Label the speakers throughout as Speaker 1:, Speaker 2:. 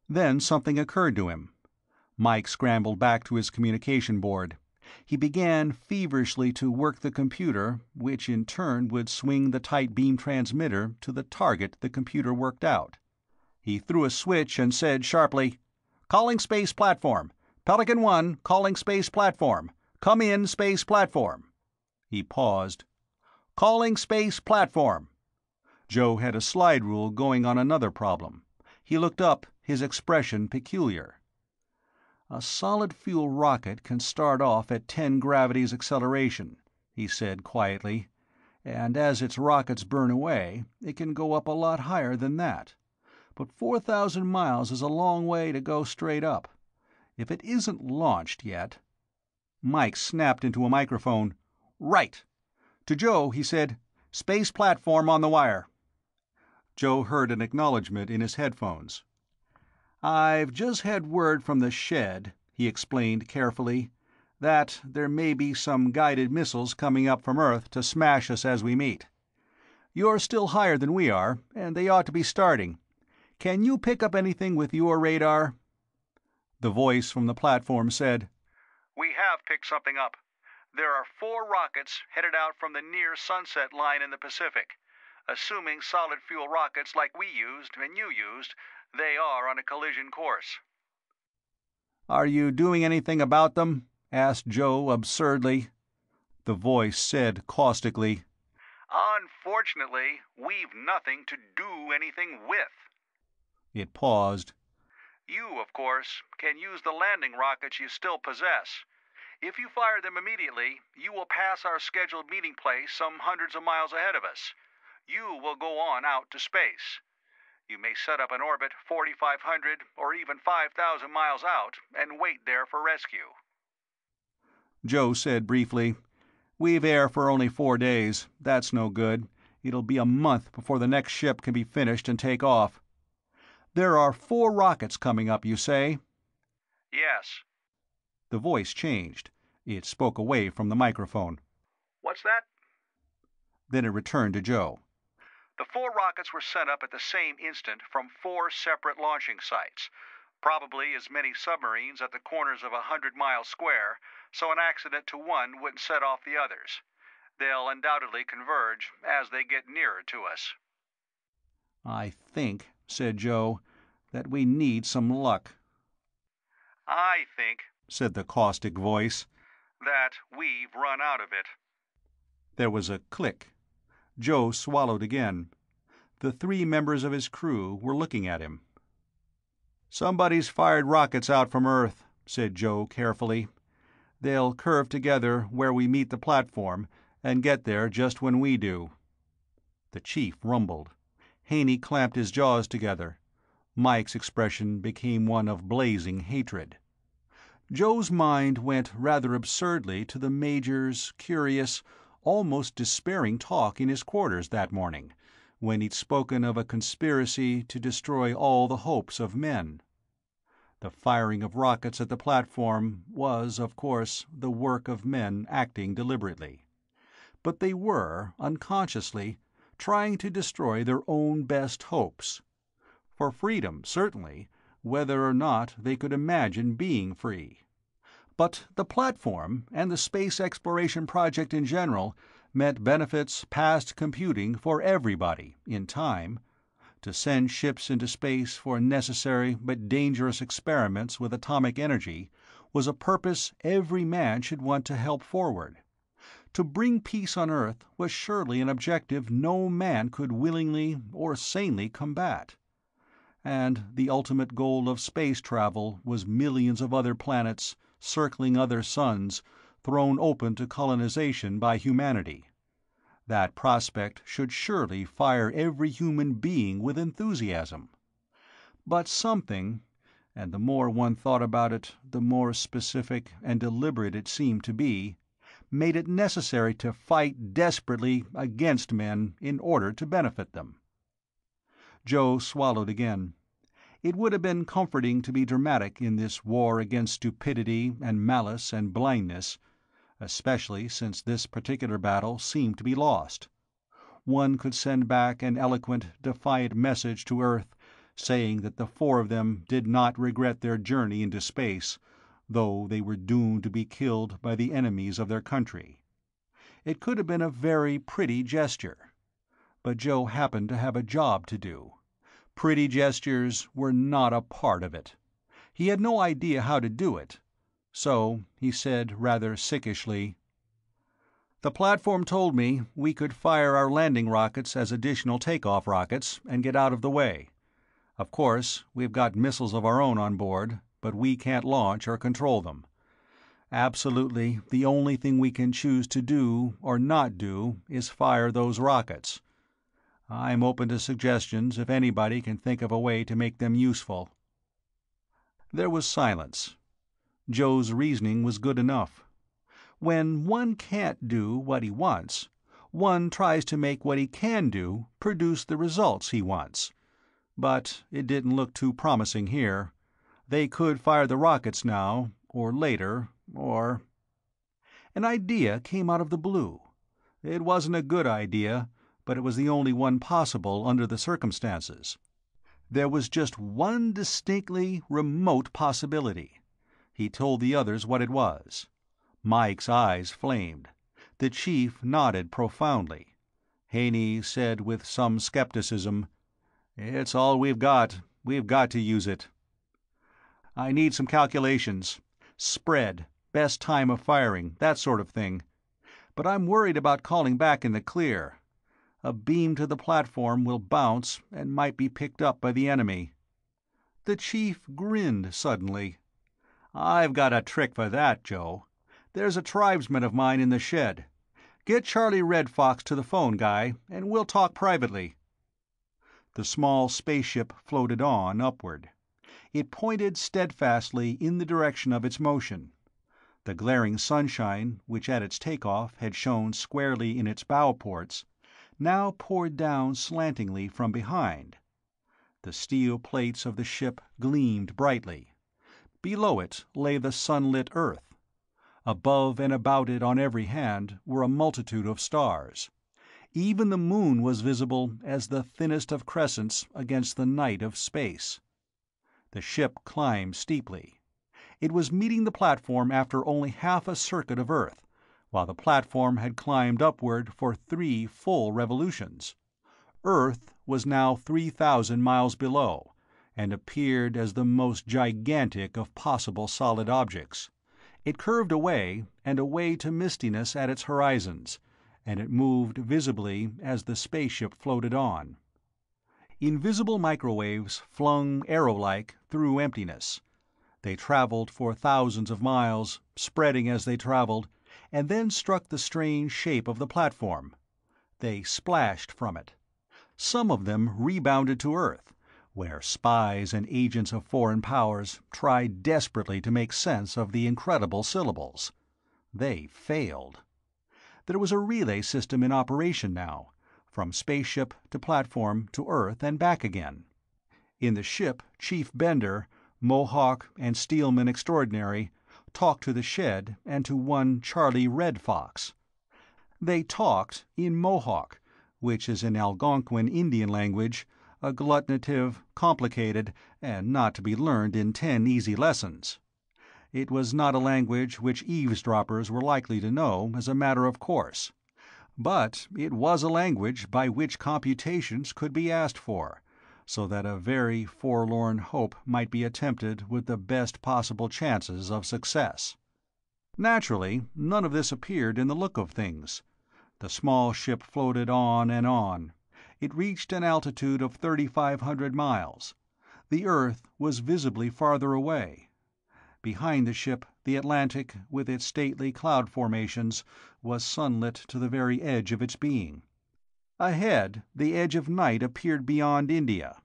Speaker 1: Then something occurred to him. Mike scrambled back to his communication board. He began feverishly to work the computer, which in turn would swing the tight beam transmitter to the target the computer worked out. He threw a switch and said sharply, "Calling space platform. Pelican 1, calling space platform. Come in, space platform." He paused. "Calling space platform." Joe had a slide rule going on another problem. He looked up, his expression peculiar. "A solid fuel rocket can start off at 10 gravities acceleration," he said quietly, "and as its rockets burn away, it can go up a lot higher than that. But 4,000 miles is a long way to go straight up. If it isn't launched yet—" Mike snapped into a microphone. "Right." To Joe he said, "Space platform on the wire." Joe heard an acknowledgement in his headphones. "I've just had word from the shed," he explained carefully, "that there may be some guided missiles coming up from Earth to smash us as we meet. You're still higher than we are, and they ought to be starting. Can you pick up anything with your radar?" The voice from the platform said, "We have picked something up. There are 4 rockets headed out from the near sunset line in the Pacific. Assuming solid fuel rockets like we used and you used, they are on a collision course." "Are you doing anything about them?" asked Joe absurdly. The voice said caustically, "Unfortunately, we've nothing to do anything with." It paused. "You, of course, can use the landing rockets you still possess. If you fire them immediately, you will pass our scheduled meeting place some hundreds of miles ahead of us. You will go on out to space. You may set up an orbit 4,500 or even 5,000 miles out and wait there for rescue." Joe said briefly, "We've air for only 4 days. That's no good. It'll be a month before the next ship can be finished and take off." "There are 4 rockets coming up, you say?" "Yes." The voice changed. It spoke away from the microphone. "What's that?" Then it returned to Joe. "The 4 rockets were sent up at the same instant from 4 separate launching sites, probably as many submarines at the corners of 100-mile square, so an accident to one wouldn't set off the others. They'll undoubtedly converge as they get nearer to us." "I think," said Joe, "that we need some luck." "I think," said the caustic voice, "that we've run out of it." There was a click. Joe swallowed again. The 3 members of his crew were looking at him. "Somebody's fired rockets out from Earth," said Joe carefully. "They'll curve together where we meet the platform, and get there just when we do." The chief rumbled. Haney clamped his jaws together. Mike's expression became one of blazing hatred. Joe's mind went rather absurdly to the Major's curious, almost despairing talk in his quarters that morning, when he'd spoken of a conspiracy to destroy all the hopes of men. The firing of rockets at the platform was, of course, the work of men acting deliberately. But they were, unconsciously, trying to destroy their own best hopes. For freedom, certainly, whether or not they could imagine being free. But the platform, and the space exploration project in general, meant benefits past computing for everybody, in time. To send ships into space for necessary but dangerous experiments with atomic energy was a purpose every man should want to help forward. To bring peace on Earth was surely an objective no man could willingly or sanely combat. And the ultimate goal of space travel was millions of other planets, circling other suns, thrown open to colonization by humanity. That prospect should surely fire every human being with enthusiasm. But something, and the more one thought about it, the more specific and deliberate it seemed to be, made it necessary to fight desperately against men in order to benefit them. Joe swallowed again. It would have been comforting to be dramatic in this war against stupidity and malice and blindness, especially since this particular battle seemed to be lost. One could send back an eloquent, defiant message to Earth, saying that the four of them did not regret their journey into space, though they were doomed to be killed by the enemies of their country. It could have been a very pretty gesture, but Joe happened to have a job to do. Pretty gestures were not a part of it. He had no idea how to do it, so he said rather sickishly, "The platform told me we could fire our landing rockets as additional takeoff rockets and get out of the way. Of course, we've got missiles of our own on board, but we can't launch or control them. Absolutely the only thing we can choose to do or not do is fire those rockets. I'm open to suggestions if anybody can think of a way to make them useful." There was silence. Joe's reasoning was good enough. When one can't do what he wants, one tries to make what he can do produce the results he wants. But it didn't look too promising here. They could fire the rockets now, or later, or... An idea came out of the blue. It wasn't a good idea, but it was the only one possible under the circumstances. There was just one distinctly remote possibility. He told the others what it was. Mike's eyes flamed. The chief nodded profoundly. Haney said with some skepticism, "It's all we've got. We've got to use it. I need some calculations. Spread, best time of firing, that sort of thing. But I'm worried about calling back in the clear. A beam to the platform will bounce and might be picked up by the enemy." The chief grinned suddenly. "I've got a trick for that, Joe. There's a tribesman of mine in the shed. Get Charlie Red Fox to the phone, guy, and we'll talk privately." The small spaceship floated on upward. It pointed steadfastly in the direction of its motion. The glaring sunshine, which at its takeoff had shone squarely in its bow ports, now poured down slantingly from behind. The steel plates of the ship gleamed brightly. Below it lay the sunlit earth. Above and about it on every hand were a multitude of stars. Even the moon was visible as the thinnest of crescents against the night of space. The ship climbed steeply. It was meeting the platform after only half a circuit of Earth, while the platform had climbed upward for 3 full revolutions. Earth was now 3,000 miles below, and appeared as the most gigantic of possible solid objects. It curved away and away to mistiness at its horizons, and it moved visibly as the spaceship floated on. Invisible microwaves flung arrow-like through emptiness. They traveled for thousands of miles, spreading as they traveled, and then struck the strange shape of the platform. They splashed from it. Some of them rebounded to Earth, where spies and agents of foreign powers tried desperately to make sense of the incredible syllables. They failed. There was a relay system in operation now, from spaceship to platform to Earth and back again. In the ship, Chief Bender, Mohawk and Steelman Extraordinary talked to the shed and to one Charlie Red Fox. They talked in Mohawk, which is an Algonquin Indian language, a glutinative, complicated, and not to be learned in 10 easy lessons. It was not a language which eavesdroppers were likely to know as a matter of course, but it was a language by which computations could be asked for, so that a very forlorn hope might be attempted with the best possible chances of success. Naturally, none of this appeared in the look of things. The small ship floated on and on. It reached an altitude of 3,500 miles. The Earth was visibly farther away. Behind the ship, the Atlantic, with its stately cloud formations, was sunlit to the very edge of its being. Ahead, the edge of night appeared beyond India,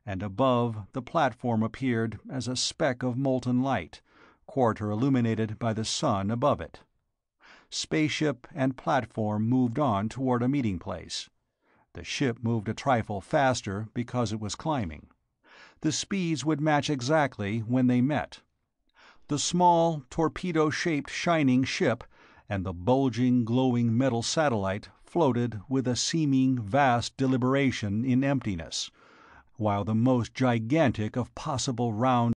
Speaker 1: and above, the platform appeared as a speck of molten light, quarter illuminated by the sun above it. Spaceship and platform moved on toward a meeting place. The ship moved a trifle faster because it was climbing. The speeds would match exactly when they met. The small, torpedo-shaped shining ship and the bulging, glowing metal satellite floated with a seeming vast deliberation in emptiness, while the most gigantic of possible round